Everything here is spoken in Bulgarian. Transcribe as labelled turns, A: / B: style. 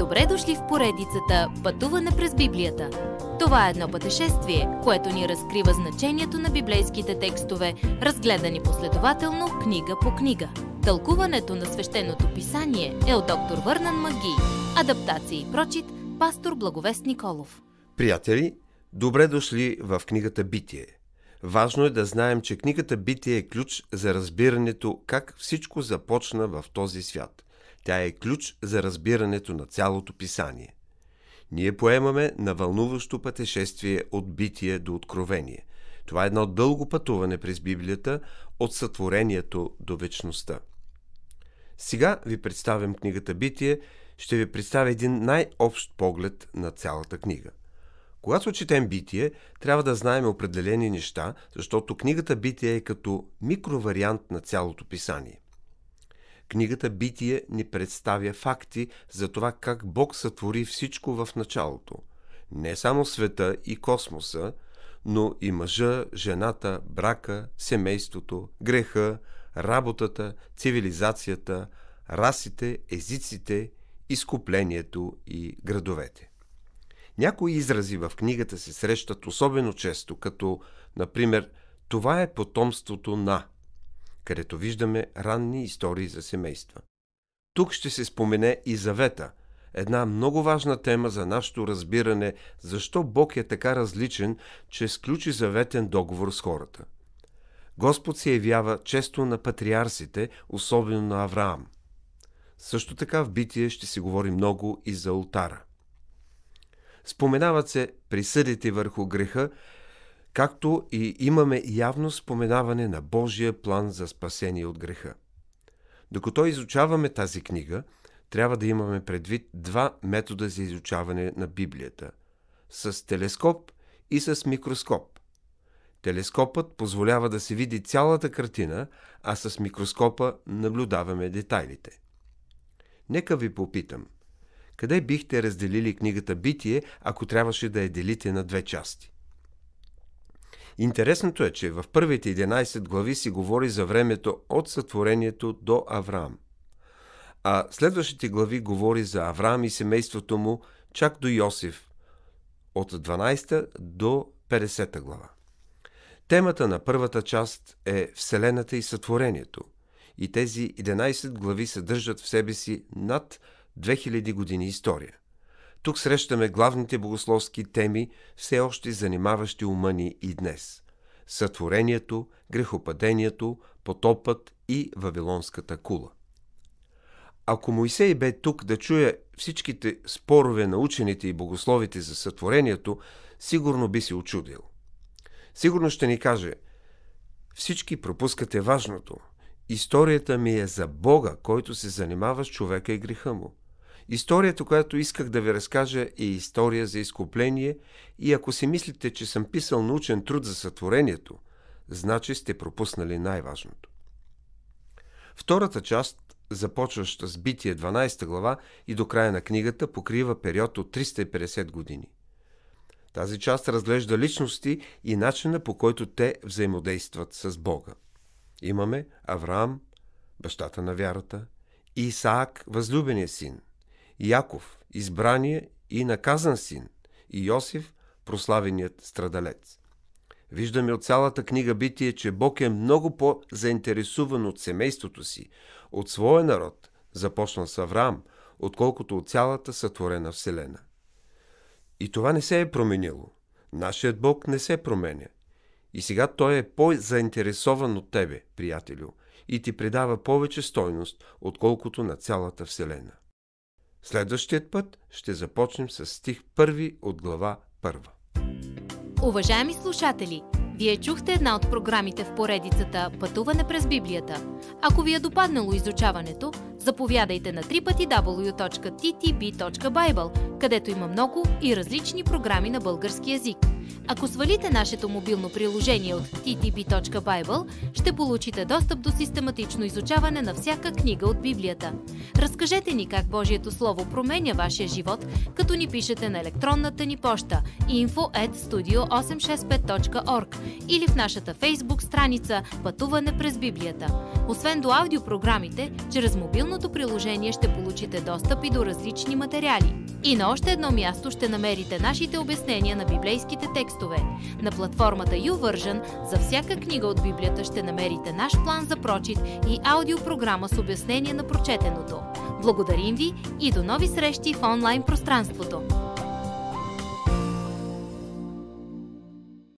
A: Добре дошли в поредицата Пътуване през Библията. Това е едно пътешествие, което ни разкрива значението на библейските текстове, разгледани последователно книга по книга. Тълкуването на свещеното писание е от доктор Върнан Маги. Адаптация и прочит, пастор Благовест Николов.
B: Приятели, добре дошли в книгата Битие. Важно е да знаем, че книгата Битие е ключ за разбирането как всичко започна в този свят. Тя е ключ за разбирането на цялото писание. Ние поемаме на вълнуващо пътешествие от Битие до Откровение. Това е едно дълго пътуване през Библията от сътворението до вечността. Сега ви представям книгата Битие, ще ви представя един най-общ поглед на цялата книга. Когато четем Битие, трябва да знаем определени неща, защото книгата Битие е като микровариант на цялото писание. Книгата Битие ни представя факти за това как Бог сътвори всичко в началото. Не само света и космоса, но и мъжа, жената, брака, семейството, греха, работата, цивилизацията, расите, езиците, изкуплението и градовете. Някои изрази в книгата се срещат особено често, като, например, това е потомството на, където виждаме ранни истории за семейства. Тук ще се спомене и завета, една много важна тема за нашето разбиране, защо Бог е така различен, че сключи заветен договор с хората. Господ се явява често на патриарсите, особено на Авраам. Също така в Битие ще се говори много и за олтара. Споменават се присъдите върху греха, както и имаме явно споменаване на Божия план за спасение от греха. Докато изучаваме тази книга, трябва да имаме предвид два метода за изучаване на Библията – с телескоп и с микроскоп. Телескопът позволява да се види цялата картина, а с микроскопа наблюдаваме детайлите. Нека ви попитам, къде бихте разделили книгата Битие, ако трябваше да я делите на две части? Интересното е, че в първите 11 глави се говори за времето от сътворението до Авраам. А следващите глави говори за Авраам и семейството му чак до Йосиф, от 12 до 50 глава. Темата на първата част е Вселената и сътворението. И тези 11 глави съдържат в себе си над 2000 години история. Тук срещаме главните богословски теми, все още занимаващи ума ни и днес. Сътворението, грехопадението, потопът и Вавилонската кула. Ако Моисей бе тук да чуе всичките спорове на учените и богословите за сътворението, сигурно би се учудил. Сигурно ще ни каже: всички пропускате важното. Историята ми е за Бога, който се занимава с човека и греха му. Историята, която исках да ви разкажа, е история за изкупление и ако си мислите, че съм писал научен труд за сътворението, значи сте пропуснали най-важното. Втората част, започваща с Битие 12 глава и до края на книгата, покрива период от 350 години. Тази част разглежда личности и начина, по който те взаимодействат с Бога. Имаме Авраам, бащата на вярата, Исаак, възлюбения син, Яков, избрания и наказан син, и Йосиф, прославеният страдалец. Виждаме от цялата книга Битие, че Бог е много по-заинтересуван от семейството си, от своя народ, започнал с Авраам, отколкото от цялата сътворена вселена. И това не се е променило. Нашият Бог не се променя. И сега Той е по-заинтересован от тебе, приятелю, и ти придава повече стойност, отколкото на цялата вселена. Следващият път ще започнем с стих 1 от глава 1.
A: Уважаеми слушатели, вие чухте една от програмите в поредицата Пътуване през Библията. Ако ви е допаднало изучаването, заповядайте на www.ttb.bible, където има много и различни програми на български език. Ако свалите нашето мобилно приложение от ttb.bible, ще получите достъп до систематично изучаване на всяка книга от Библията. Разкажете ни как Божието Слово променя вашия живот, като ни пишете на електронната ни поща info@studio865.org или в нашата Фейсбук страница Пътуване през Библията. Освен до аудиопрограмите, чрез мобилното приложение ще получите достъп и до различни материали. И на още едно място ще намерите нашите обяснения на библейските текстове. На платформата YouVersion за всяка книга от Библията ще намерите наш план за прочит и аудиопрограма с обяснение на прочетеното. Благодарим ви и до нови срещи в онлайн пространството!